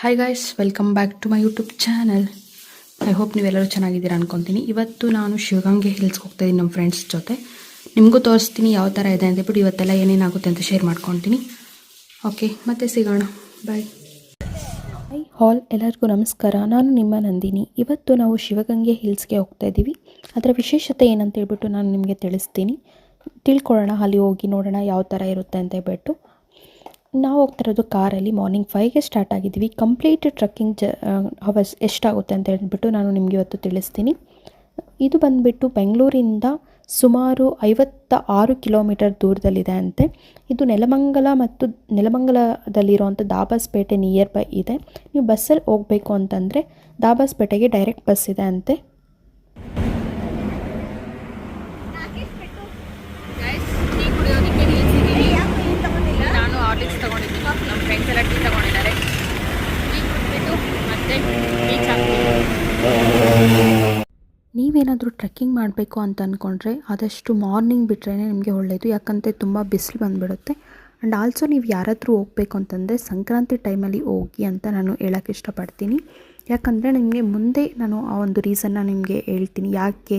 Hi guys, welcome back to my YouTube channel. I hope ನೀವೆಲ್ಲರೂ ಚೆನ್ನಾಗಿದ್ದೀರಾ ಅನ್ಕೊತೀನಿ. ಇವತ್ತು ನಾನು ಶಿವಗಂಗೆ ಹಿಲ್ಸ್ಗೆ ಹೋಗ್ತಾ ಇದ್ದೀನಿ ನಮ್ಮ ಫ್ರೆಂಡ್ಸ್ ಜೊತೆ. ನಿಮಗೂ ತೋರಿಸ್ತೀನಿ ಯಾವ ಥರ ಇದೆ ಅಂತೇಳ್ಬಿಟ್ಟು ಇವತ್ತೆಲ್ಲ ಏನೇನಾಗುತ್ತೆ ಅಂತ ಶೇರ್ ಮಾಡ್ಕೊತೀನಿ. ಓಕೆ, ಮತ್ತೆ ಸಿಗೋಣ. ಬಾಯ್. ಹೈ ಹಾಲ್, ಎಲ್ಲರಿಗೂ ನಮಸ್ಕಾರ. ನಾನು ನಿಮ್ಮ ನಂದಿನಿ. ಇವತ್ತು ನಾವು ಶಿವಗಂಗೆ ಹಿಲ್ಸ್ಗೆ ಹೋಗ್ತಾ ಇದ್ದೀವಿ. ಅದರ ವಿಶೇಷತೆ ಏನಂತ ಹೇಳ್ಬಿಟ್ಟು ನಾನು ನಿಮಗೆ ತಿಳಿಸ್ತೀನಿ. ತಿಳ್ಕೊಳ್ಳೋಣ, ಅಲ್ಲಿ ಹೋಗಿ ನೋಡೋಣ ಯಾವ ಥರ ಇರುತ್ತೆ ಅಂತ ಹೇಳ್ಬಿಟ್ಟು. ನಾವು ಹೋಗ್ತಿರೋದು ಕಾರಲ್ಲಿ. ಮಾರ್ನಿಂಗ್ 5ಗೆ ಸ್ಟಾರ್ಟ್ ಆಗಿದ್ದೀವಿ. ಕಂಪ್ಲೀಟ್ ಟ್ರಕ್ಕಿಂಗ್ ಅವರ್ಸ್ ಎಷ್ಟಾಗುತ್ತೆ ಅಂತ ಹೇಳ್ಬಿಟ್ಟು ನಾನು ನಿಮಗೆ ಇವತ್ತು ತಿಳಿಸ್ತೀನಿ. ಇದು ಬಂದುಬಿಟ್ಟು ಬೆಂಗಳೂರಿಂದ ಸುಮಾರು 56 ಕಿಲೋಮೀಟರ್ ದೂರದಲ್ಲಿದೆ ಅಂತೆ. ಇದು ನೆಲಮಂಗಲದಲ್ಲಿರುವಂಥ ದಾಬಾಸ್ಪೇಟೆ ನಿಯರ್ ಬೈ ಇದೆ. ನೀವು ಬಸ್ಸಲ್ಲಿ ಹೋಗಬೇಕು ಅಂತಂದರೆ ದಾಬಾಸ್ಪೇಟೆಗೆ ಡೈರೆಕ್ಟ್ ಬಸ್ ಇದೆ ಅಂತೆ. ನಾನು ಆರ್ಲಿಕ್ಸ್ ತಗೊಂಡಿದ್ದೀನಿ, ನಮ್ಮ ಫ್ರೆಂಡ್ಸ್ ಎಲ್ಲ ಟೀ ತಗೊಂಡಿದ್ದಾರೆ. ಟೀ ಕುಡಿದ್ಬಿಟ್ಟು ಮತ್ತೆ ಬೀಚ್ ಆಗ್ತೀವಿ. ನೀವೇನಾದರೂ ಟ್ರೆಕ್ಕಿಂಗ್ ಮಾಡಬೇಕು ಅಂತ ಅಂದ್ಕೊಂಡ್ರೆ ಆದಷ್ಟು ಮಾರ್ನಿಂಗ್ ಬಿಟ್ಟರೆ ನಿಮಗೆ ಒಳ್ಳೆಯದು. ಯಾಕಂದರೆ ತುಂಬ ಬಿಸಿಲು ಬಂದುಬಿಡುತ್ತೆ. ಆ್ಯಂಡ್ ಆಲ್ಸೋ ನೀವು ಯಾರಾದರೂ ಹೋಗಬೇಕು ಅಂತಂದರೆ ಸಂಕ್ರಾಂತಿ ಟೈಮಲ್ಲಿ ಹೋಗಿ ಅಂತ ನಾನು ಹೇಳೋಕ್ಕೆ ಇಷ್ಟಪಡ್ತೀನಿ. ಯಾಕಂದರೆ ನಿಮಗೆ ಮುಂದೆ ನಾನು ಆ ಒಂದು ರೀಸನ್ನ ನಿಮಗೆ ಹೇಳ್ತೀನಿ, ಯಾಕೆ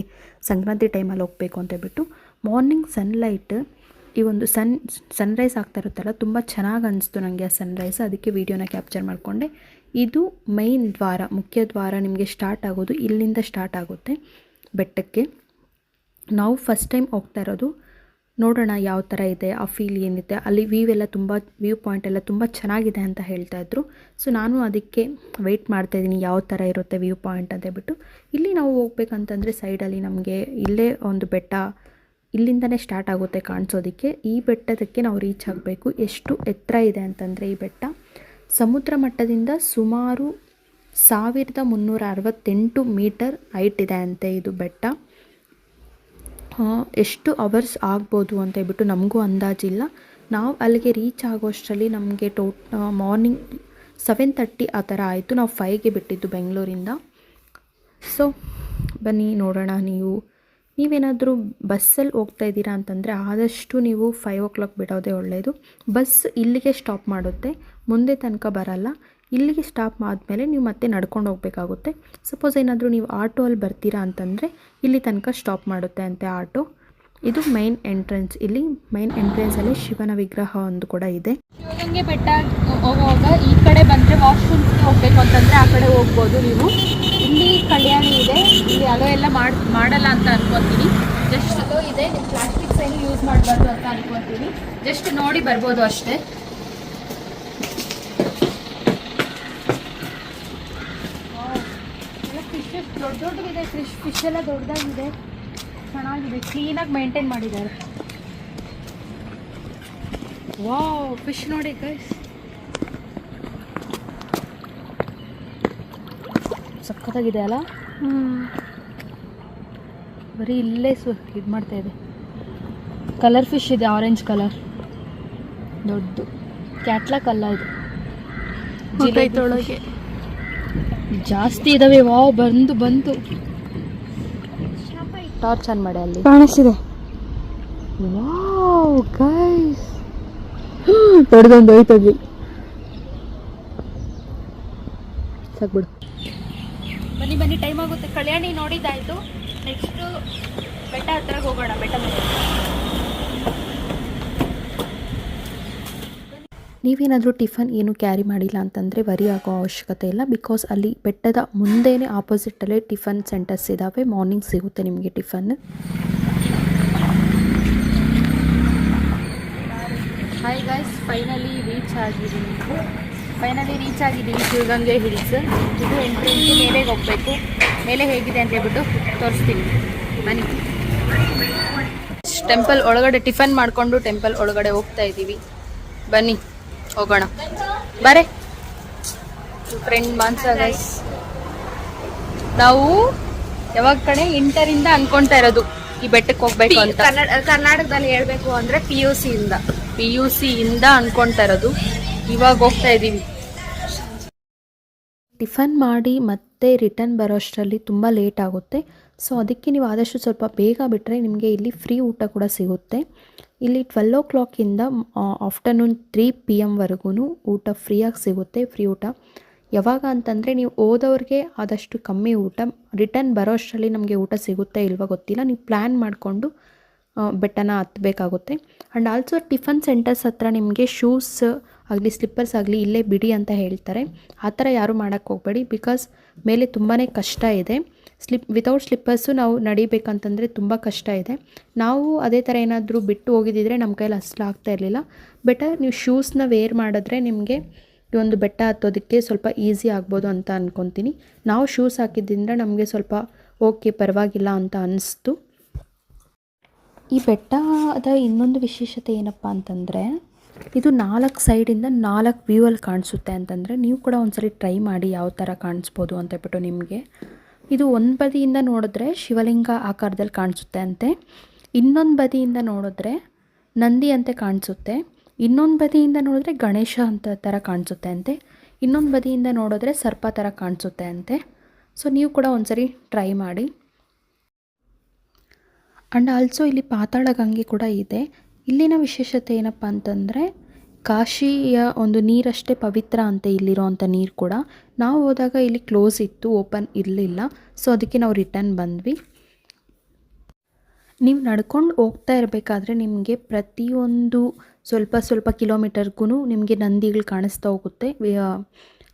ಸಂಕ್ರಾಂತಿ ಟೈಮಲ್ಲಿ ಹೋಗಬೇಕು ಅಂತ ಹೇಳ್ಬಿಟ್ಟು. ಮಾರ್ನಿಂಗ್ ಸನ್ಲೈಟ್, ಈ ಒಂದು ಸನ್ರೈಸ್ ಆಗ್ತಾ ಇರುತ್ತಲ್ಲ, ತುಂಬ ಚೆನ್ನಾಗಿ ಅನಿಸ್ತು ನನಗೆ ಆ ಸನ್ರೈಸ್. ಅದಕ್ಕೆ ವೀಡಿಯೋನ ಕ್ಯಾಪ್ಚರ್ ಮಾಡಿಕೊಂಡೆ. ಇದು ಮೈನ್ ದ್ವಾರ, ಮುಖ್ಯ ದ್ವಾರ. ನಿಮಗೆ ಸ್ಟಾರ್ಟ್ ಆಗೋದು ಇಲ್ಲಿಂದ ಸ್ಟಾರ್ಟ್ ಆಗುತ್ತೆ ಬೆಟ್ಟಕ್ಕೆ. ನಾವು ಫಸ್ಟ್ ಟೈಮ್ ಹೋಗ್ತಾ ಇರೋದು. ನೋಡೋಣ ಯಾವ ಥರ ಇದೆ, ಆ ಫೀಲ್ ಏನಿದೆ. ಅಲ್ಲಿ ವ್ಯೂ ಪಾಯಿಂಟ್ ಎಲ್ಲ ತುಂಬ ಚೆನ್ನಾಗಿದೆ ಅಂತ ಹೇಳ್ತಾಯಿದ್ರು. ಸೊ ನಾನು ಅದಕ್ಕೆ ವೆಯ್ಟ್ ಮಾಡ್ತಾಯಿದ್ದೀನಿ ಯಾವ ಥರ ಇರುತ್ತೆ ವ್ಯೂ ಪಾಯಿಂಟ್ ಅಂತ ಹೇಳ್ಬಿಟ್ಟು. ಇಲ್ಲಿ ನಾವು ಹೋಗ್ಬೇಕಂತಂದರೆ ಸೈಡಲ್ಲಿ ನಮಗೆ ಇಲ್ಲೇ ಒಂದು ಬೆಟ್ಟ ಇಲ್ಲಿಂದನೇ ಸ್ಟಾರ್ಟ್ ಆಗುತ್ತೆ ಕಾಣಿಸೋದಕ್ಕೆ. ಈ ಬೆಟ್ಟದಕ್ಕೆ ನಾವು ರೀಚ್ ಆಗಬೇಕು. ಎಷ್ಟು ಎತ್ತರ ಇದೆ ಅಂತಂದರೆ ಈ ಬೆಟ್ಟ ಸಮುದ್ರ ಮಟ್ಟದಿಂದ ಸುಮಾರು 1368 ಮೀಟರ್ ಹೈಟ್ ಇದೆ ಅಂತೆ ಇದು ಬೆಟ್ಟ. ಎಷ್ಟು ಅವರ್ಸ್ ಆಗ್ಬೋದು ಅಂತ ಹೇಳ್ಬಿಟ್ಟು ನಮಗೂ ಅಂದಾಜಿಲ್ಲ. ನಾವು ಅಲ್ಲಿಗೆ ರೀಚ್ ಆಗೋಷ್ಟರಲ್ಲಿ ನಮಗೆ ಮಾರ್ನಿಂಗ್ 7:30 ಆ ಥರ ಆಯಿತು. ನಾವು 5ಗೆ ಬಿಟ್ಟಿದ್ದು ಬೆಂಗಳೂರಿಂದ. ಸೊ ಬನ್ನಿ ನೋಡೋಣ. ನೀವೇನಾದರೂ ಬಸ್ಸಲ್ಲಿ ಹೋಗ್ತಾ ಇದ್ದೀರಾ ಅಂತಂದರೆ ಆದಷ್ಟು ನೀವು 5 o'clock ಬಿಡೋದೇ ಒಳ್ಳೆಯದು. ಬಸ್ ಇಲ್ಲಿಗೆ ಸ್ಟಾಪ್ ಮಾಡುತ್ತೆ, ಮುಂದೆ ತನಕ ಬರಲ್ಲ. ಇಲ್ಲಿಗೆ ಸ್ಟಾಪ್ ಆದಮೇಲೆ ನೀವು ಮತ್ತೆ ನಡ್ಕೊಂಡು ಹೋಗಬೇಕಾಗುತ್ತೆ. ಸಪೋಸ್ ಏನಾದರೂ ನೀವು ಆಟೋ ಅಲ್ಲಿ ಬರ್ತೀರಾ ಅಂತಂದರೆ ಇಲ್ಲಿ ತನಕ ಸ್ಟಾಪ್ ಮಾಡುತ್ತೆ ಅಂತೆ ಆಟೋ. ಇದು ಮೈನ್ ಎಂಟ್ರೆನ್ಸ್. ಇಲ್ಲಿ ಮೈನ್ ಎಂಟ್ರೆನ್ಸಲ್ಲಿ ಶಿವನ ವಿಗ್ರಹ ಒಂದು ಕೂಡ ಇದೆ. ಶಿವಗಂಗೆ ಬೆಟ್ಟ ಹೋಗುವಾಗ ಈ ಕಡೆ ಬಂದರೆ ವಾಶ್ರೂಮ್ಸ್ಗೆ ಹೋಗಬೇಕು ಅಂತಂದರೆ ಆ ಕಡೆ ಹೋಗ್ಬೋದು ನೀವು. ಇಲ್ಲಿ ಕಲ್ಯಾಣಿ ಇದೆ. ಇಲ್ಲಿ ಅಲೋ ಎಲ್ಲ ಮಾಡಲ್ಲ ಅಂತ ಅನ್ಕೊತೀನಿ. ಜಸ್ಟ್ ಅಲೋ ಇದೆ. ನೀವು ಪ್ಲಾಸ್ಟಿಕ್ಸ್ ಏನು ಯೂಸ್ ಮಾಡಬಾರ್ದು ಅಂತ ಅನ್ಕೊತೀನಿ. ಜಸ್ಟ್ ನೋಡಿ ಬರ್ಬೋದು ಅಷ್ಟೇ. ಎಲ್ಲ ಫಿಶಸ್ ದೊಡ್ಡದಿದೆ. ಫಿಶ್ ಎಲ್ಲ ದೊಡ್ಡದಾಗಿದೆ, ಚೆನ್ನಾಗಿದೆ, ಕ್ಲೀನಾಗಿ ಮೇಂಟೈನ್ ಮಾಡಿದ್ದಾರೆ. ವಾವ್, ಫಿಶ್ ನೋಡಿ ಗೈಸ್, ಸಖತ್ತಾಗಿದೆ ಅಲ್ಲ. ಬರೀ ಇಲ್ಲೇ ಇದು ಮಾಡ್ತಾ ಇದೆ. ಕಲರ್ ಫಿಶ್ ಇದೆ, ಆರೆಂಜ್ ಕಲರ್, ದೊಡ್ಡ ಕ್ಯಾಟ್ಲಾಕ್ ಅಲ್ಲ ಇದು. ಜಿಲೇಬಿಯೊಳಗೆ ಜಾಸ್ತಿ ಇದಾವೆ. ವಾವ್, ಬಂತು ಟಾರ್ಚ್ ಆನ್ ಮಾಡಿ, ಅಲ್ಲಿ ಕಾಣಿಸ್ತಿದೆ. ವಾವ್ ಗೈಸ್, ದೊಡ್ಡದೊಂದು ಹೋಯ್ತದ್ವಿ. ಸಾಕ್ಬಿಡು. ಬನ್ನಿ, ಟೈಮ್ ಆಗುತ್ತೆ. ಕಲ್ಯಾಣಿ ನೋಡಿದ್ದಾಯಿತು. ನೆಕ್ಸ್ಟು ಬೆಟ್ಟ ಹತ್ರಕ್ಕೆ ಹೋಗೋಣ. ಬೆಟ್ಟ ಮೇಲೆ ನೀವೇನಾದರೂ ಟಿಫನ್ ಏನು ಕ್ಯಾರಿ ಮಾಡಿಲ್ಲ ಅಂತಂದರೆ ವರಿ ಆಗೋ ಅವಶ್ಯಕತೆ ಇಲ್ಲ. ಬಿಕಾಸ್ ಅಲ್ಲಿ ಬೆಟ್ಟದ ಮುಂದೆನೇ ಆಪೋಸಿಟಲ್ಲೇ ಟಿಫನ್ ಸೆಂಟರ್ಸ್ ಇದ್ದಾವೆ. ಮಾರ್ನಿಂಗ್ ಸಿಗುತ್ತೆ ನಿಮಗೆ tiffin. Hi guys, finally reach ಆಗಿದ್ದೀವಿ ಶಿವಗಂಗೆ ಹಿಲ್ಸ್. ಇದು ಎಂಟ್ರೆನ್ಸ್. ಮೇಲೆ ಹೋಗಬೇಕು. ಮೇಲೆ ಹೇಗಿದೆ ಅಂತ ಹೇಳ್ಬಿಟ್ಟು ತೋರಿಸ್ತೀನಿ ಬನ್ನಿ. ಟೆಂಪಲ್ ಒಳಗಡೆ ಟಿಫನ್ ಮಾಡಿಕೊಂಡು ಟೆಂಪಲ್ ಒಳಗಡೆ ಹೋಗ್ತಾ ಇದ್ದೀವಿ. ಬನ್ನಿ ಹೋಗೋಣ. ಬಾರೆ ಫ್ರೆಂಡ್ ಮಾನ್ಸ ಗೈಸ್. ನಾವು ಯಾವಾಗ ಕಡೆ ಇಂಟರಿಂದ ಅನ್ಕೊಳ್ತಾ ಇರೋದು ಈ ಬೆಟ್ಟಕ್ಕೆ ಹೋಗ್ಬೇಕು ಅಂತ. ಕರ್ನಾಟಕದಲ್ಲಿ ಹೇಳ್ಬೇಕು ಅಂದರೆ PUC ಇಂದ ಅನ್ಕೊಳ್ತಾ ಇರೋದು. ಇವಾಗ ಹೋಗ್ತಾ ಇದ್ದೀವಿ. ಟಿಫನ್ ಮಾಡಿ ಮತ್ತೆ ರಿಟರ್ನ್ ಬರೋಷ್ಟರಲ್ಲಿ ತುಂಬ ಲೇಟ್ ಆಗುತ್ತೆ. ಸೊ ಅದಕ್ಕೆ ನೀವು ಆದಷ್ಟು ಸ್ವಲ್ಪ ಬೇಗ ಬಿಟ್ಟರೆ ನಿಮಗೆ ಇಲ್ಲಿ ಫ್ರೀ ಊಟ ಕೂಡ ಸಿಗುತ್ತೆ. ಇಲ್ಲಿ 12 o'clock ಆಫ್ಟರ್ನೂನ್ 3 PM ವರೆಗೂ ಊಟ ಫ್ರೀಯಾಗಿ ಸಿಗುತ್ತೆ. ಫ್ರೀ ಊಟ ಯಾವಾಗ ಅಂತಂದರೆ ನೀವು ಹೋದವ್ರಿಗೆ ಆದಷ್ಟು ಕಮ್ಮಿ ಊಟ, ರಿಟರ್ನ್ ಬರೋ ಅಷ್ಟರಲ್ಲಿ ನಮಗೆ ಊಟ ಸಿಗುತ್ತೆ ಇಲ್ವೋ ಗೊತ್ತಿಲ್ಲ, ನೀವು ಪ್ಲ್ಯಾನ್ ಮಾಡಿಕೊಂಡು ಬೆಟ್ಟನ ಹತ್ತಬೇಕಾಗುತ್ತೆ. ಆ್ಯಂಡ್ ಆಲ್ಸೋ ಟಿಫನ್ ಸೆಂಟರ್ಸ್ ಹತ್ರ ನಿಮಗೆ ಶೂಸ್ ಆಗಲಿ ಸ್ಲಿಪ್ಪರ್ಸ್ ಆಗಲಿ ಇಲ್ಲೇ ಬಿಡಿ ಅಂತ ಹೇಳ್ತಾರೆ. ಆ ಥರ ಯಾರೂ ಮಾಡೋಕ್ಕೆ ಹೋಗಬೇಡಿ, ಬಿಕಾಸ್ ಮೇಲೆ ತುಂಬಾ ಕಷ್ಟ ಇದೆ. ವಿತೌಟ್ ಸ್ಲಿಪ್ಪರ್ಸು ನಾವು ನಡಿಬೇಕಂತಂದರೆ ತುಂಬ ಕಷ್ಟ ಇದೆ. ನಾವು ಅದೇ ಥರ ಏನಾದರೂ ಬಿಟ್ಟು ಹೋಗಿದ್ದಿದ್ರೆ ನಮ್ಮ ಕೈಲಿ ಅಸಲು ಆಗ್ತಾ ಇರಲಿಲ್ಲ. ಬೆಟರ್ ನೀವು ಶೂಸ್ನ ವೇರ್ ಮಾಡಿದ್ರೆ ನಿಮಗೆ ಈ ಒಂದು ಬೆಟ್ಟ ಹತ್ತೋದಕ್ಕೆ ಸ್ವಲ್ಪ ಈಸಿ ಆಗ್ಬೋದು ಅಂತ ಅಂದ್ಕೊತೀನಿ. ನಾವು ಶೂಸ್ ಹಾಕಿದ್ದರಿಂದ ನಮಗೆ ಸ್ವಲ್ಪ ಓಕೆ ಪರವಾಗಿಲ್ಲ ಅಂತ ಅನ್ನಿಸ್ತು. ಈ ಬೆಟ್ಟದ ಇನ್ನೊಂದು ವಿಶೇಷತೆ ಏನಪ್ಪ ಅಂತಂದರೆ ಇದು 4 ಸೈಡಿಂದ 4 ವ್ಯೂವಲ್ಲಿ ಕಾಣಿಸುತ್ತೆ. ಅಂತಂದರೆ ನೀವು ಕೂಡ ಒಂದ್ಸರಿ ಟ್ರೈ ಮಾಡಿ ಯಾವ ಥರ ಕಾಣಿಸ್ಬೋದು ಅಂತ ಹೇಳ್ಬಿಟ್ಟು ನಿಮಗೆ. ಇದು ಒಂದು ಬದಿಯಿಂದ ನೋಡಿದ್ರೆ ಶಿವಲಿಂಗ ಆಕಾರದಲ್ಲಿ ಕಾಣಿಸುತ್ತೆ ಅಂತೆ, ಇನ್ನೊಂದು ಬದಿಯಿಂದ ನೋಡಿದ್ರೆ ನಂದಿ ಅಂತೆ ಕಾಣಿಸುತ್ತೆ, ಇನ್ನೊಂದು ಬದಿಯಿಂದ ನೋಡಿದ್ರೆ ಗಣೇಶ ಅಂತ ಥರ ಕಾಣಿಸುತ್ತೆ ಅಂತೆ, ಇನ್ನೊಂದು ಬದಿಯಿಂದ ನೋಡಿದ್ರೆ ಸರ್ಪ ಥರ ಕಾಣಿಸುತ್ತೆ ಅಂತೆ. ಸೊ ನೀವು ಕೂಡ ಒಂದ್ಸರಿ ಟ್ರೈ ಮಾಡಿ. ಆ್ಯಂಡ್ ಆಲ್ಸೋ ಇಲ್ಲಿ ಪಾತಾಳ ಗಂಗೆ ಕೂಡ ಇದೆ. ಇಲ್ಲಿನ ವಿಶೇಷತೆ ಏನಪ್ಪ ಅಂತಂದರೆ ಕಾಶಿಯ ಒಂದು ನೀರಷ್ಟೇ ಪವಿತ್ರ ಅಂತೆ ಇಲ್ಲಿರೋವಂಥ ನೀರು ಕೂಡ. ನಾವು ಹೋದಾಗ ಇಲ್ಲಿ ಕ್ಲೋಸ್ ಇತ್ತು, ಓಪನ್ ಇರಲಿಲ್ಲ. ಸೊ ಅದಕ್ಕೆ ನಾವು ರಿಟರ್ನ್ ಬಂದ್ವಿ. ನೀವು ನಡ್ಕೊಂಡು ಹೋಗ್ತಾ ಇರಬೇಕಾದ್ರೆ ನಿಮಗೆ ಪ್ರತಿಯೊಂದು ಸ್ವಲ್ಪ ಕಿಲೋಮೀಟರ್ಗೂ ನಿಮಗೆ ನಂದಿಗಳು ಕಾಣಿಸ್ತಾ ಹೋಗುತ್ತೆ,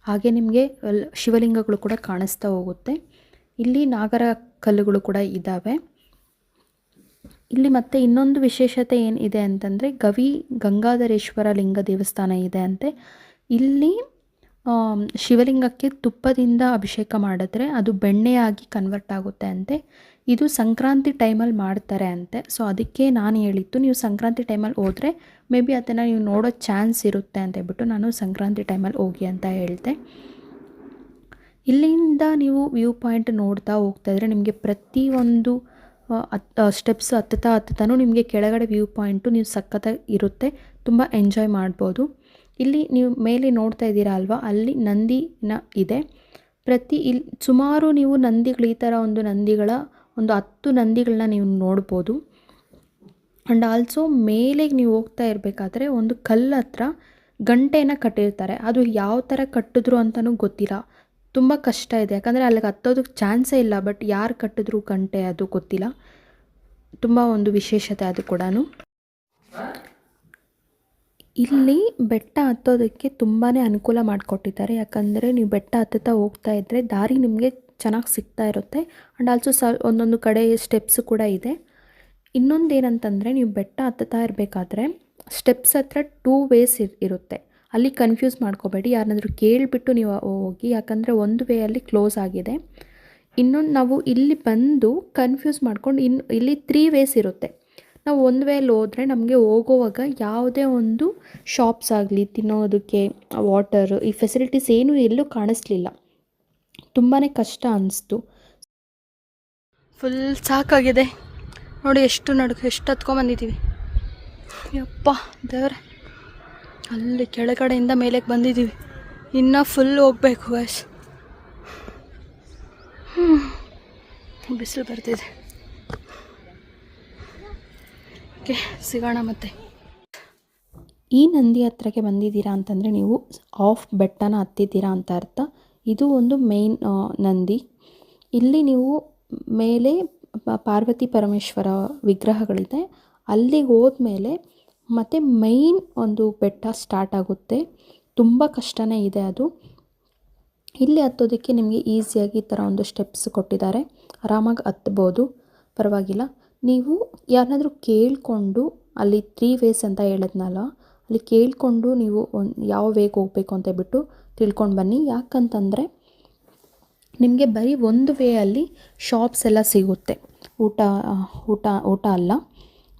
ಹಾಗೆ ನಿಮಗೆ ಶಿವಲಿಂಗಗಳು ಕೂಡ ಕಾಣಿಸ್ತಾ ಹೋಗುತ್ತೆ. ಇಲ್ಲಿ ನಾಗರ ಕಲ್ಲುಗಳು ಕೂಡ ಇದ್ದಾವೆ. ಇಲ್ಲಿ ಮತ್ತೆ ಇನ್ನೊಂದು ವಿಶೇಷತೆ ಏನಿದೆ ಅಂತಂದರೆ ಗಂಗಾಧರೇಶ್ವರ ಲಿಂಗ ದೇವಸ್ಥಾನ ಇದೆ ಅಂತೆ. ಇಲ್ಲಿ ಶಿವಲಿಂಗಕ್ಕೆ ತುಪ್ಪದಿಂದ ಅಭಿಷೇಕ ಮಾಡಿದ್ರೆ ಅದು ಬೆಣ್ಣೆಯಾಗಿ ಕನ್ವರ್ಟ್ ಆಗುತ್ತೆ ಅಂತೆ. ಇದು ಸಂಕ್ರಾಂತಿ ಟೈಮಲ್ಲಿ ಮಾಡ್ತಾರೆ ಅಂತೆ. ಸೊ ಅದಕ್ಕೆ ನಾನು ಹೇಳಿತ್ತು, ನೀವು ಸಂಕ್ರಾಂತಿ ಟೈಮಲ್ಲಿ ಹೋದರೆ ಮೇ ಬಿ ಅದನ್ನು ನೀವು ನೋಡೋ ಚಾನ್ಸ್ ಇರುತ್ತೆ ಅಂತ ಹೇಳ್ಬಿಟ್ಟು ನಾನು ಸಂಕ್ರಾಂತಿ ಟೈಮಲ್ಲಿ ಹೋಗಿ ಅಂತ ಹೇಳಿದೆ. ಇಲ್ಲಿಂದ ನೀವು ವ್ಯೂ ಪಾಯಿಂಟ್ ನೋಡ್ತಾ ಹೋಗ್ತಾಯಿದ್ರೆ ನಿಮಗೆ ಪ್ರತಿಯೊಂದು ಸ್ಟೆಪ್ಸ್ ಹತ್ತುತ್ತಾನೂ ನಿಮಗೆ ಕೆಳಗಡೆ ವ್ಯೂ ಪಾಯಿಂಟು ನೀವು ಸಖತ್ತಾಗಿ ಇರುತ್ತೆ, ತುಂಬ ಎಂಜಾಯ್ ಮಾಡ್ಬೋದು. ಇಲ್ಲಿ ನೀವು ಮೇಲೆ ನೋಡ್ತಾ ಇದ್ದೀರಾ ಅಲ್ವಾ, ಅಲ್ಲಿ ನಂದಿನ ಇದೆ. ಇಲ್ಲಿ ಸುಮಾರು ನೀವು ನಂದಿಗಳು, ಈ ಥರ ಒಂದು ನಂದಿಗಳ 10 ನಂದಿಗಳನ್ನ ನೀವು ನೋಡ್ಬೋದು. ಆ್ಯಂಡ್ ಆಲ್ಸೋ ಮೇಲೆ ನೀವು ಹೋಗ್ತಾ ಇರಬೇಕಾದ್ರೆ ಒಂದು ಕಲ್ಲು ಹತ್ರ ಗಂಟೆನ ಕಟ್ಟಿರ್ತಾರೆ. ಅದು ಯಾವ ಥರ ಕಟ್ಟಿದ್ರು ಅಂತಲೂ ಗೊತ್ತಿಲ್ಲ, ತುಂಬ ಕಷ್ಟ ಇದೆ. ಯಾಕಂದರೆ ಅಲ್ಲಿಗೆ ಹತ್ತೋದಕ್ಕೆ ಚಾನ್ಸೇ ಇಲ್ಲ, ಬಟ್ ಯಾರು ಕಟ್ಟಿದ್ರು ಗಂಟೆ ಅದು ಗೊತ್ತಿಲ್ಲ. ತುಂಬ ಒಂದು ವಿಶೇಷತೆ ಅದು ಕೂಡ. ಇಲ್ಲಿ ಬೆಟ್ಟ ಹತ್ತೋದಕ್ಕೆ ತುಂಬಾ ಅನುಕೂಲ ಮಾಡಿಕೊಟ್ಟಿದ್ದಾರೆ. ಯಾಕಂದರೆ ನೀವು ಬೆಟ್ಟ ಹತ್ತುತ್ತಾ ಹೋಗ್ತಾ ಇದ್ದರೆ ದಾರಿ ನಿಮಗೆ ಚೆನ್ನಾಗಿ ಸಿಗ್ತಾ ಇರುತ್ತೆ. ಆ್ಯಂಡ್ ಆಲ್ಸೋ ಒಂದೊಂದು ಕಡೆ ಸ್ಟೆಪ್ಸು ಕೂಡ ಇದೆ. ಇನ್ನೊಂದು ಏನಂತಂದರೆ ನೀವು ಬೆಟ್ಟ ಹತ್ತುತ್ತಾ ಇರಬೇಕಾದ್ರೆ ಸ್ಟೆಪ್ಸ್ ಹತ್ರ 2 ವೇಸ್ ಇರುತ್ತೆ. ಅಲ್ಲಿ ಕನ್ಫ್ಯೂಸ್ ಮಾಡ್ಕೋಬೇಡಿ, ಯಾರನ್ನಾದ್ರೂ ಕೇಳಿಬಿಟ್ಟು ನೀವು ಹೋಗಿ. ಯಾಕಂದರೆ ಒಂದು ವೇಯಲ್ಲಿ ಕ್ಲೋಸ್ ಆಗಿದೆ. ಇನ್ನೊಂದು ನಾವು ಇಲ್ಲಿ ಬಂದು ಕನ್ಫ್ಯೂಸ್ ಮಾಡ್ಕೊಂಡು ಇಲ್ಲಿ 3 ವೇಸ್ ಇರುತ್ತೆ. ನಾವು ಒಂದು ವೇಯಲ್ಲಿ ಹೋದರೆ ನಮಗೆ ಹೋಗೋವಾಗ ಯಾವುದೇ ಒಂದು ಶಾಪ್ಸ್ ಆಗಲಿ, ತಿನ್ನೋದಕ್ಕೆ ವಾಟರ್, ಈ ಫೆಸಿಲಿಟೀಸ್ ಏನೂ ಎಲ್ಲೂ ಕಾಣಿಸ್ಲಿಲ್ಲ. ತುಂಬಾ ಕಷ್ಟ ಅನ್ನಿಸ್ತು. ಫುಲ್ ಸಾಕಾಗಿದೆ ನೋಡಿ, ಎಷ್ಟು ಹತ್ಕೊಂಡ್ಬಂದಿದ್ದೀವಿ. ಯಪ್ಪ ದೇವ್ರೆ, ಅಲ್ಲಿ ಕೆಳಗಡೆಯಿಂದ ಮೇಲೆಗೆ ಬಂದಿದ್ದೀವಿ, ಇನ್ನೂ ಫುಲ್ ಹೋಗ್ಬೇಕು ವಾಯ್ಸ್. ಬಿಸಿಲು ಬರ್ತಿದೆ. ಓಕೆ, ಸಿಗೋಣ ಮತ್ತೆ. ಈ ನಂದಿ ಹತ್ರಕ್ಕೆ ಬಂದಿದ್ದೀರಾ ಅಂತಂದರೆ ನೀವು ಆಫ್ ಬೆಟ್ಟನ ಹತ್ತಿದ್ದೀರಾ ಅಂತ ಅರ್ಥ. ಇದು ಒಂದು ಮೇನ್ ನಂದಿ. ಇಲ್ಲಿ ನೀವು ಮೇಲೆ ಪಾರ್ವತಿ ಪರಮೇಶ್ವರ ವಿಗ್ರಹಗಳಿದೆ. ಅಲ್ಲಿಗೆ ಹೋದ್ಮೇಲೆ ಮತ್ತು ಮೈನ್ ಒಂದು ಬೆಟ್ಟ ಸ್ಟಾರ್ಟ್ ಆಗುತ್ತೆ. ತುಂಬ ಕಷ್ಟನೇ ಇದೆ ಅದು. ಇಲ್ಲಿ ಹತ್ತೋದಕ್ಕೆ ನಿಮಗೆ ಈಸಿಯಾಗಿ ಈ ಥರ ಒಂದು ಸ್ಟೆಪ್ಸ್ ಕೊಟ್ಟಿದ್ದಾರೆ, ಆರಾಮಾಗಿ ಹತ್ಬೋದು, ಪರವಾಗಿಲ್ಲ. ನೀವು ಯಾರನ್ನಾದ್ರೂ ಕೇಳಿಕೊಂಡು, ಅಲ್ಲಿ 3 ವೇಸ್ ಅಂತ ಹೇಳಿದ್ನಲ್ಲ, ಅಲ್ಲಿ ಕೇಳಿಕೊಂಡು ನೀವು ಯಾವ ವೇಗೆ ಹೋಗಬೇಕು ಅಂತ ಹೇಳ್ಬಿಟ್ಟು ತಿಳ್ಕೊಂಡು ಬನ್ನಿ. ಯಾಕಂತಂದರೆ ನಿಮಗೆ ಬರೀ ಒಂದು ವೇ ಅಲ್ಲಿ ಶಾಪ್ಸ್ ಎಲ್ಲ ಸಿಗುತ್ತೆ. ಊಟ ಅಲ್ಲ,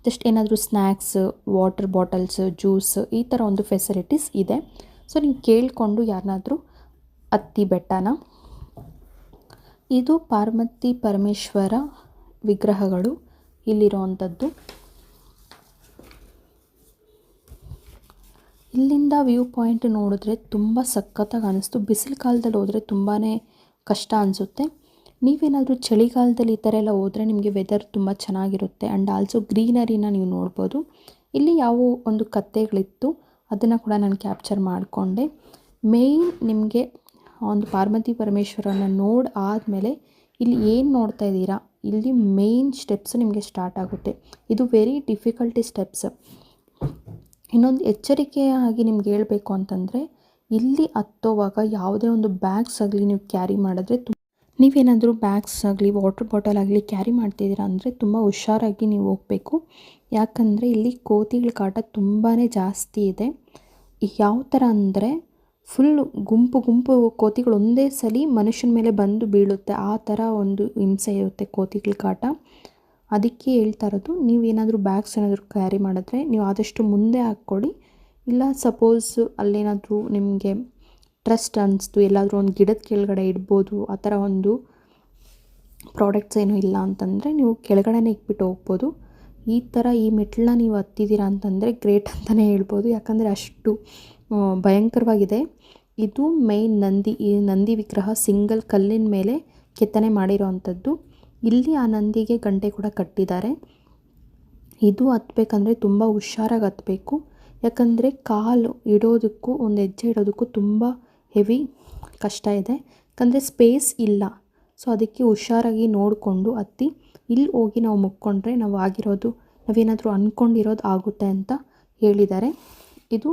ಜಸ್ಟ್ ಏನಾದರೂ ಸ್ನ್ಯಾಕ್ಸ್, ವಾಟರ್ ಬಾಟಲ್ಸ್, ಜ್ಯೂಸ್, ಈ ಥರ ಒಂದು ಫೆಸಿಲಿಟೀಸ್ ಇದೆ. ಸೊ ನೀವು ಕೇಳಿಕೊಂಡು ಯಾರನ್ನಾದ್ರೂ ಹತ್ತಿ ಬೆಟ್ಟನ. ಇದು ಪಾರ್ವತಿ ಪರಮೇಶ್ವರ ವಿಗ್ರಹಗಳು ಇಲ್ಲಿರೋವಂಥದ್ದು. ಇಲ್ಲಿಂದ ವ್ಯೂ ಪಾಯಿಂಟ್ ನೋಡಿದ್ರೆ ತುಂಬ ಸಖತ್ತಾಗಿ ಅನ್ನಿಸ್ತು. ಬಿಸಿಲು ಕಾಲದಲ್ಲಿ ಹೋದರೆ ತುಂಬಾ ಕಷ್ಟ ಅನಿಸುತ್ತೆ. ನೀವೇನಾದರೂ ಚಳಿಗಾಲದಲ್ಲಿ ಈ ಥರ ಎಲ್ಲ ಹೋದರೆ ನಿಮಗೆ ವೆದರ್ ತುಂಬ ಚೆನ್ನಾಗಿರುತ್ತೆ. ಆ್ಯಂಡ್ ಆಲ್ಸೋ ಗ್ರೀನರಿನ ನೀವು ನೋಡ್ಬೋದು. ಇಲ್ಲಿ ಯಾವ ಒಂದು ಕತ್ತೆಗಳಿತ್ತು ಅದನ್ನು ಕೂಡ ನಾನು ಕ್ಯಾಪ್ಚರ್ ಮಾಡಿಕೊಂಡೆ. ಮೇಯ್ನ್ ನಿಮಗೆ ಒಂದು ಪಾರ್ವತಿ ಪರಮೇಶ್ವರನ ನೋಡಿ ಆದಮೇಲೆ ಇಲ್ಲಿ ಏನು ನೋಡ್ತಾ ಇದ್ದೀರಾ, ಇಲ್ಲಿ ಮೇನ್ ಸ್ಟೆಪ್ಸ್ ನಿಮಗೆ ಸ್ಟಾರ್ಟ್ ಆಗುತ್ತೆ. ಇದು ವೆರಿ ಡಿಫಿಕಲ್ಟಿ ಸ್ಟೆಪ್ಸ್. ಇನ್ನೊಂದು ಎಚ್ಚರಿಕೆಯಾಗಿ ನಿಮ್ಗೆ ಹೇಳಬೇಕು ಅಂತಂದರೆ, ಇಲ್ಲಿ ಹತ್ತೋವಾಗ ಯಾವುದೇ ಒಂದು ಬ್ಯಾಗ್ಸ್ ಆಗಲಿ ನೀವು ಕ್ಯಾರಿ ಮಾಡಿದ್ರೆ, ನೀವೇನಾದರೂ ಬ್ಯಾಗ್ಸ್ ಆಗಲಿ ವಾಟರ್ ಬಾಟಲ್ ಆಗಲಿ ಕ್ಯಾರಿ ಮಾಡ್ತಿದ್ದೀರಾ ಅಂದರೆ ತುಂಬ ಹುಷಾರಾಗಿ ನೀವು ಹೋಗಬೇಕು. ಯಾಕಂದರೆ ಇಲ್ಲಿ ಕೋತಿಗಳ ಕಾಟ ತುಂಬಾ ಜಾಸ್ತಿ ಇದೆ. ಯಾವ ಥರ ಅಂದರೆ ಫುಲ್ಲು ಗುಂಪು ಗುಂಪು ಕೋತಿಗಳು ಒಂದೇ ಸಲ ಮನುಷ್ಯನ ಮೇಲೆ ಬಂದು ಬೀಳುತ್ತೆ, ಆ ಥರ ಒಂದು ಹಿಂಸೆ ಇರುತ್ತೆ ಕೋತಿಗಳ ಕಾಟ. ಅದಕ್ಕೆ ಹೇಳ್ತಾ ಇರೋದು, ನೀವೇನಾದರೂ ಬ್ಯಾಗ್ಸ್ ಏನಾದರೂ ಕ್ಯಾರಿ ಮಾಡಿದ್ರೆ ನೀವು ಆದಷ್ಟು ಮುಂದೆ ಹಾಕ್ಕೊಳ್ಳಿ. ಇಲ್ಲ ಸಪೋಸ್ ಅಲ್ಲೇನಾದರೂ ನಿಮಗೆ ಟ್ರಸ್ಟ್ ಅನ್ನಿಸ್ತು, ಎಲ್ಲಾದರೂ ಒಂದು ಗಿಡದ ಕೆಳಗಡೆ ಇಡ್ಬೋದು, ಆ ಥರ ಒಂದು ಪ್ರಾಡಕ್ಟ್ಸ್ ಏನೂ ಇಲ್ಲ ಅಂತಂದರೆ ನೀವು ಕೆಳಗಡೆನೇ ಇಟ್ಬಿಟ್ಟು ಹೋಗ್ಬೋದು. ಈ ಥರ ಈ ಮೆಟ್ಲನ್ನ ನೀವು ಹತ್ತಿದ್ದೀರಾ ಅಂತಂದರೆ ಗ್ರೇಟ್ ಅಂತಲೇ ಹೇಳ್ಬೋದು. ಯಾಕಂದರೆ ಅಷ್ಟು ಭಯಂಕರವಾಗಿದೆ. ಇದು ಮೇನ್ ನಂದಿ, ಈ ನಂದಿ ವಿಗ್ರಹ ಸಿಂಗಲ್ ಕಲ್ಲಿನ ಮೇಲೆ ಕೆತ್ತನೆ ಮಾಡಿರೋ ಅಂಥದ್ದು. ಇಲ್ಲಿ ಆ ನಂದಿಗೆ ಗಂಟೆ ಕೂಡ ಕಟ್ಟಿದ್ದಾರೆ. ಇದು ಹತ್ತಬೇಕಂದ್ರೆ ತುಂಬ ಹುಷಾರಾಗಿ ಹತ್ತಬೇಕು. ಯಾಕಂದರೆ ಕಾಲು ಇಡೋದಕ್ಕೂ ಒಂದು ಹೆಜ್ಜೆ ಇಡೋದಕ್ಕೂ ತುಂಬ ಹೆವಿ ಕಷ್ಟ ಇದೆ. ಯಾಕಂದರೆ ಸ್ಪೇಸ್ ಇಲ್ಲ. ಸೊ ಅದಕ್ಕೆ ಹುಷಾರಾಗಿ ನೋಡಿಕೊಂಡು ಹತ್ತಿ ಇಲ್ಲಿ ಹೋಗಿ ನಾವು ಮುಕ್ಕೊಂಡ್ರೆ ನಾವೇನಾದರೂ ಅಂದ್ಕೊಂಡಿರೋದು ಆಗುತ್ತೆ ಅಂತ ಹೇಳಿದ್ದಾರೆ. ಇದು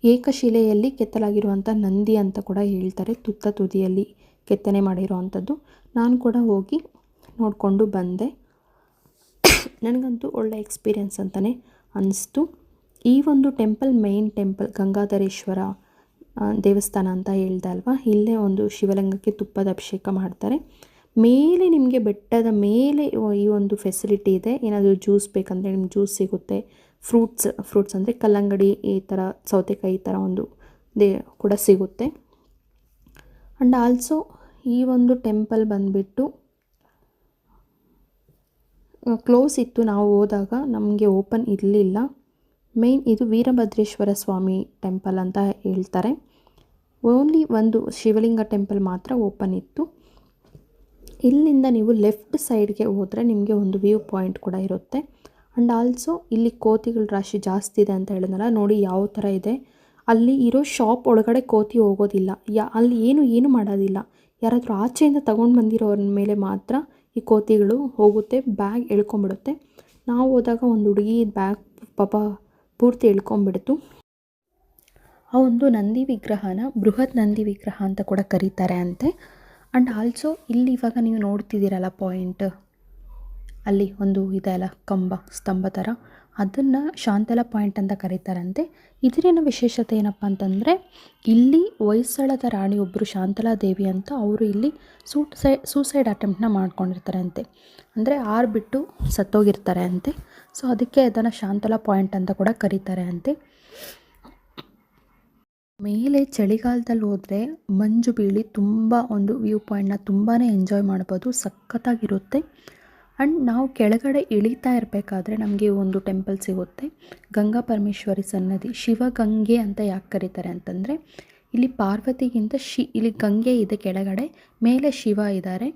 ಏಕಶಿಲೆಯಲ್ಲಿ ಕೆತ್ತಲಾಗಿರುವಂಥ ನಂದಿ ಅಂತ ಕೂಡ ಹೇಳ್ತಾರೆ. ತುತ್ತ ತುದಿಯಲ್ಲಿ ಕೆತ್ತನೆ ಮಾಡಿರೋ ಅಂಥದ್ದು. ನಾನು ಕೂಡ ಹೋಗಿ ನೋಡಿಕೊಂಡು ಬಂದೆ. ನನಗಂತೂ ಒಳ್ಳೆ ಎಕ್ಸ್ಪೀರಿಯೆನ್ಸ್ ಅಂತಲೇ ಅನ್ನಿಸ್ತು. ಈ ಒಂದು ಟೆಂಪಲ್ ಮೇನ್ ಟೆಂಪಲ್ ಗಂಗಾಧರೇಶ್ವರ ದೇವಸ್ಥಾನ ಅಂತ ಹೇಳ್ದೆ ಅಲ್ವಾ, ಇಲ್ಲೇ ಒಂದು ಶಿವಲಿಂಗಕ್ಕೆ ತುಪ್ಪದ ಅಭಿಷೇಕ ಮಾಡ್ತಾರೆ. ಮೇಲೆ ನಿಮಗೆ ಬೆಟ್ಟದ ಮೇಲೆ ಈ ಒಂದು ಫೆಸಿಲಿಟಿ ಇದೆ. ಏನಾದರೂ ಜ್ಯೂಸ್ ಬೇಕಂದರೆ ನಿಮ್ಗೆ ಜ್ಯೂಸ್ ಸಿಗುತ್ತೆ. ಫ್ರೂಟ್ಸ್ ಅಂದರೆ ಕಲ್ಲಂಗಡಿ, ಈ ಥರ ಸೌತೆಕಾಯಿ, ಈ ಥರ ಒಂದು ಕೂಡ ಸಿಗುತ್ತೆ. ಆ್ಯಂಡ್ ಆಲ್ಸೋ ಈ ಒಂದು ಟೆಂಪಲ್ ಬಂದುಬಿಟ್ಟು ಕ್ಲೋಸ್ ಇತ್ತು. ನಾವು ಹೋದಾಗ ನಮಗೆ ಓಪನ್ ಇರಲಿಲ್ಲ. ಮೇನ್ ಇದು ವೀರಭದ್ರೇಶ್ವರ ಸ್ವಾಮಿ ಟೆಂಪಲ್ ಅಂತ ಹೇಳ್ತಾರೆ. ಓನ್ಲಿ ಒಂದು ಶಿವಲಿಂಗ ಟೆಂಪಲ್ ಮಾತ್ರ ಓಪನ್ ಇತ್ತು. ಇಲ್ಲಿಂದ ನೀವು ಲೆಫ್ಟ್ ಸೈಡ್ಗೆ ಹೋದರೆ ನಿಮಗೆ ಒಂದು ವ್ಯೂ ಪಾಯಿಂಟ್ ಕೂಡ ಇರುತ್ತೆ. ಆ್ಯಂಡ್ ಆಲ್ಸೋ ಇಲ್ಲಿ ಕೋತಿಗಳ ರಾಶಿ ಜಾಸ್ತಿ ಇದೆ ಅಂತ ಹೇಳಿದ್ನಲ್ಲ, ನೋಡಿ ಯಾವ ಥರ ಇದೆ. ಅಲ್ಲಿ ಇರೋ ಶಾಪ್ ಒಳಗಡೆ ಕೋತಿ ಹೋಗೋದಿಲ್ಲ, ಅಲ್ಲಿ ಏನು ಮಾಡೋದಿಲ್ಲ. ಯಾರಾದರೂ ಆಚೆಯಿಂದ ತಗೊಂಡು ಬಂದಿರೋರ ಮೇಲೆ ಮಾತ್ರ ಈ ಕೋತಿಗಳು ಹೋಗುತ್ತೆ, ಬ್ಯಾಗ್ ಎಳ್ಕೊಂಬಿಡುತ್ತೆ. ನಾವು ಹೋದಾಗ ಒಂದು ಹುಡುಗಿ ಬ್ಯಾಗ್ ಪಾಪ ಪೂರ್ತಿ ಎಳ್ಕೊಂಬಿಡ್ತು. ಆ ಒಂದು ನಂದಿ ವಿಗ್ರಹನ ಬೃಹತ್ ನಂದಿ ವಿಗ್ರಹ ಅಂತ ಕೂಡ ಕರೀತಾರೆ ಅಂತೆ. ಆ್ಯಂಡ್ ಆಲ್ಸೋ ಇಲ್ಲಿ ಇವಾಗ ನೀವು ನೋಡ್ತಿದ್ದೀರಲ್ಲ ಪಾಯಿಂಟ್, ಅಲ್ಲಿ ಒಂದು ಇದೆ ಅಲ್ಲ ಸ್ತಂಭ ಥರ, ಅದನ್ನು ಶಾಂತಲ ಪಾಯಿಂಟ್ ಅಂತ ಕರೀತಾರಂತೆ. ಇದರಿನ ವಿಶೇಷತೆ ಏನಪ್ಪ ಅಂತಂದರೆ, ಇಲ್ಲಿ ಹೊಯ್ಸಳದ ರಾಣಿಯೊಬ್ಬರು ಶಾಂತಲಾ ದೇವಿ ಅಂತ, ಅವರು ಇಲ್ಲಿ ಸೂಸೈಡ್ ಅಟೆಂಪ್ಟ್ನ ಮಾಡ್ಕೊಂಡಿರ್ತಾರೆ ಅಂತೆ. ಅಂದರೆ ಬಿಟ್ಟು ಸತ್ತೋಗಿರ್ತಾರೆ ಅಂತೆ. ಸೊ ಅದಕ್ಕೆ ಅದನ್ನು ಶಾಂತಲಾ ಪಾಯಿಂಟ್ ಅಂತ ಕೂಡ ಕರೀತಾರೆ ಅಂತೆ. ಮೇಲೆ ಚಳಿಗಾಲದಲ್ಲಿ ಹೋದರೆ ಮಂಜು ಬೀಳಿ ತುಂಬ ಒಂದು ವ್ಯೂ ಪಾಯಿಂಟ್ನ ತುಂಬಾ ಎಂಜಾಯ್ ಮಾಡ್ಬೋದು, ಸಖತ್ತಾಗಿರುತ್ತೆ. ಆ್ಯಂಡ್ ನಾವು ಕೆಳಗಡೆ ಇಳಿತಾ ಇರಬೇಕಾದ್ರೆ ನಮಗೆ ಒಂದು ಟೆಂಪಲ್ ಸಿಗುತ್ತೆ, ಗಂಗಾ ಪರಮೇಶ್ವರಿ ಸನ್ನದಿ. ಶಿವಗಂಗೆ ಅಂತ ಯಾಕೆ ಕರೀತಾರೆ ಅಂತಂದರೆ, ಇಲ್ಲಿ ಪಾರ್ವತಿಗಿಂತ ಇಲ್ಲಿ ಗಂಗೆ ಇದೆ ಕೆಳಗಡೆ, ಮೇಲೆ ಶಿವ ಇದ್ದಾರೆ.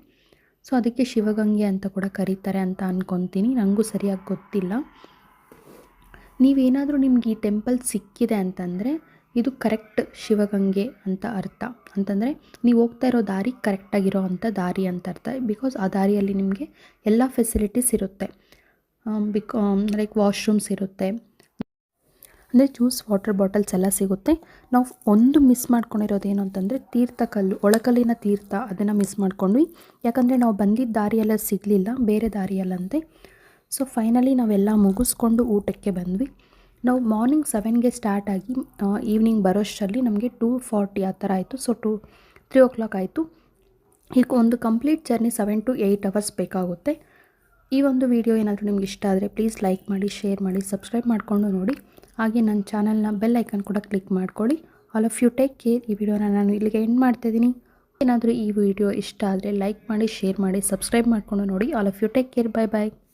ಸೊ ಅದಕ್ಕೆ ಶಿವಗಂಗೆ ಅಂತ ಕೂಡ ಕರೀತಾರೆ ಅಂತ ಅಂದ್ಕೊತೀನಿ, ನನಗೂ ಸರಿಯಾಗಿ ಗೊತ್ತಿಲ್ಲ. ನೀವೇನಾದರೂ ನಿಮ್ಗೆ ಈ ಟೆಂಪಲ್ ಸಿಕ್ಕಿದೆ ಅಂತಂದರೆ ಇದು ಕರೆಕ್ಟ್ ಶಿವಗಂಗೆ ಅಂತ ಅರ್ಥ. ಅಂತಂದರೆ ನೀವು ಹೋಗ್ತಾ ಇರೋ ದಾರಿ ಕರೆಕ್ಟಾಗಿರೋ ಅಂಥ ದಾರಿ ಅಂತ ಅರ್ಥ. ಬಿಕಾಸ್ ಆ ದಾರಿಯಲ್ಲಿ ನಿಮಗೆ ಎಲ್ಲ ಫೆಸಿಲಿಟೀಸ್ ಇರುತ್ತೆ. ಲೈಕ್ ವಾಶ್ರೂಮ್ಸ್ ಇರುತ್ತೆ, ಅಂದರೆ ಜ್ಯೂಸ್, ವಾಟರ್ ಬಾಟಲ್ಸ್ ಎಲ್ಲ ಸಿಗುತ್ತೆ. ನಾವು ಒಂದು ಮಿಸ್ ಮಾಡ್ಕೊಂಡಿರೋದೇನು ಅಂತಂದರೆ ತೀರ್ಥಕಲ್ಲು, ಒಳಕಲ್ಲಿನ ತೀರ್ಥ, ಅದನ್ನು ಮಿಸ್ ಮಾಡ್ಕೊಂಡ್ವಿ. ಯಾಕಂದರೆ ನಾವು ಬಂದಿದ್ದ ದಾರಿಯೆಲ್ಲ ಸಿಗಲಿಲ್ಲ, ಬೇರೆ ದಾರಿಯಲ್ಲಂತೆ. ಸೊ ಫೈನಲಿ ನಾವೆಲ್ಲ ಮುಗಿಸ್ಕೊಂಡು ಊಟಕ್ಕೆ ಬಂದ್ವಿ. ನಾವು ಮಾರ್ನಿಂಗ್ 7ಗೆ ಸ್ಟಾರ್ಟ್ ಆಗಿ ಈವ್ನಿಂಗ್ ಬರೋಷ್ಟರಲ್ಲಿ ನಮಗೆ 2:40 ಆ ಥರ ಆಯಿತು. ಸೊ 3 o'clock ಆಯಿತು. ಈಗ ಒಂದು ಕಂಪ್ಲೀಟ್ ಜರ್ನಿ 7 to 8 hours ಬೇಕಾಗುತ್ತೆ. ಈ ಒಂದು ವಿಡಿಯೋ ಏನಾದರೂ ನಿಮ್ಗೆ ಇಷ್ಟ ಆದರೆ ಪ್ಲೀಸ್ ಲೈಕ್ ಮಾಡಿ, ಶೇರ್ ಮಾಡಿ, ಸಬ್ಸ್ಕ್ರೈಬ್ ಮಾಡಿಕೊಂಡು ನೋಡಿ. ಹಾಗೆ ನನ್ನ ಚಾನಲ್ನ ಬೆಲ್ ಐಕನ್ ಕೂಡ ಕ್ಲಿಕ್ ಮಾಡ್ಕೊಳ್ಳಿ. All of you take care. ಈ ವಿಡಿಯೋನ ನಾನು ಇಲ್ಲಿಗೆ ಎಂಡ್ ಮಾಡ್ತಾಯಿದ್ದೀನಿ. ಏನಾದರೂ ಈ ವಿಡಿಯೋ ಇಷ್ಟ ಆದರೆ ಲೈಕ್ ಮಾಡಿ, ಶೇರ್ ಮಾಡಿ, ಸಬ್ಸ್ಕ್ರೈಬ್ ಮಾಡಿಕೊಂಡು ನೋಡಿ. All of you take care. Bye bye.